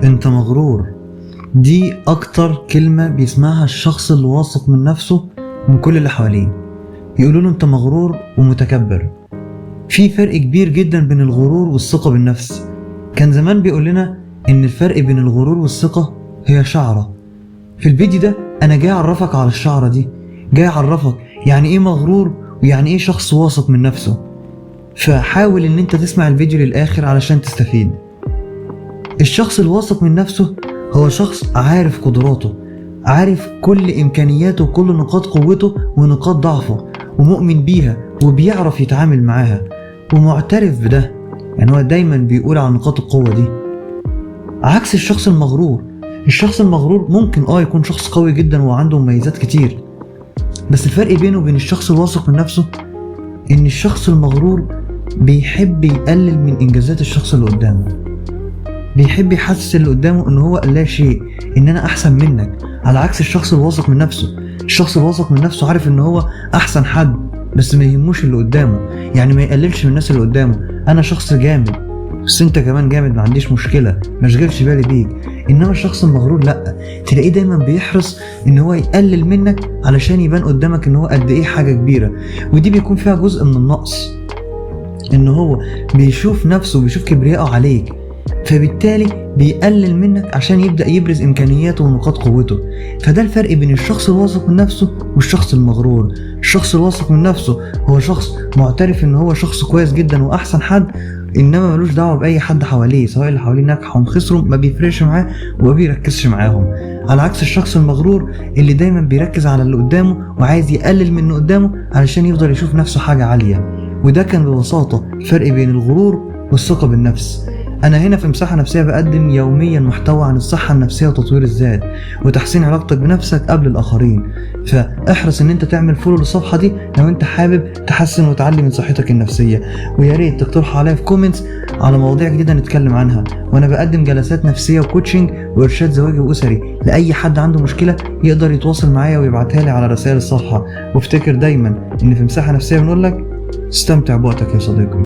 انت مغرور. دي اكتر كلمة بيسمعها الشخص اللي واثق من نفسه من كل اللي حواليه. يقولوا له انت مغرور ومتكبر. في فرق كبير جدا بين الغرور والثقة بالنفس. كان زمان بيقول لنا ان الفرق بين الغرور والثقة هي شعرة. في الفيديو ده انا جاي اعرفك على الشعرة دي، جاي اعرفك يعني ايه مغرور ويعني ايه شخص واثق من نفسه. فحاول ان انت تسمع الفيديو للاخر علشان تستفيد. الشخص الواثق من نفسه هو شخص عارف قدراته، عارف كل امكانياته وكل نقاط قوته ونقاط ضعفه، ومؤمن بيها وبيعرف يتعامل معاها ومعترف بده. يعني هو دايما بيقول عن نقاط القوة دي، عكس الشخص المغرور. الشخص المغرور ممكن يكون شخص قوي جدا وعنده مميزات كتير، بس الفرق بينه وبين الشخص الواثق من نفسه ان الشخص المغرور بيحب يقلل من انجازات الشخص اللي قدامه، بيحب يحسس اللي قدامه ان هو لا شيء، ان انا احسن منك، على عكس الشخص الواثق من نفسه. الشخص الواثق من نفسه عارف ان هو احسن حد، بس ما يهموش اللي قدامه، يعني ما يقللش من الناس اللي قدامه. انا شخص جامد بس انت كمان جامد، ما عنديش مشكلة، ما اشغلش بالي بيك. انما الشخص المغرور لا، تلاقيه دايما بيحرص ان هو يقلل منك علشان يبان قدامك ان هو قد ايه حاجة كبيرة. ودي بيكون فيها جزء من النقص، ان هو بيشوف نفسه، بيشوف كبرياءه عليك، فبالتالي بيقلل منك عشان يبدأ يبرز إمكانياته ونقاط قوته. فده الفرق بين الشخص الواثق من نفسه والشخص المغرور. الشخص الواثق من نفسه هو شخص معترف إن هو شخص كويس جدا وأحسن حد، إنما ملوش دعوة بأي حد حواليه، سواء اللي حواليه نجحوا خسروا ما بيفرقش معاه وما بيركزش معاهم. على عكس الشخص المغرور اللي دايما بيركز على اللي قدامه وعايز يقلل من اللي قدامه علشان يفضل يشوف نفسه حاجة عالية. وده كان ببساطة الفرق بين الغرور والثقة بالنفس. أنا هنا في مساحة نفسية بقدم يوميا محتوى عن الصحة النفسية وتطوير الذات وتحسين علاقتك بنفسك قبل الآخرين، فاحرص إن أنت تعمل فولو للصفحة دي لو أنت حابب تحسن وتعلي من صحتك النفسية. ويا ريت تقترحوا عليا في كومنتس على مواضيع جديدة نتكلم عنها. وأنا بقدم جلسات نفسية وكوتشنج وإرشاد زواجي وأسري، لأي حد عنده مشكلة يقدر يتواصل معايا ويبعتها لي على رسائل الصفحة. وافتكر دايما إن في مساحة نفسية بنقول لك استمتع بوقتك يا صديقي.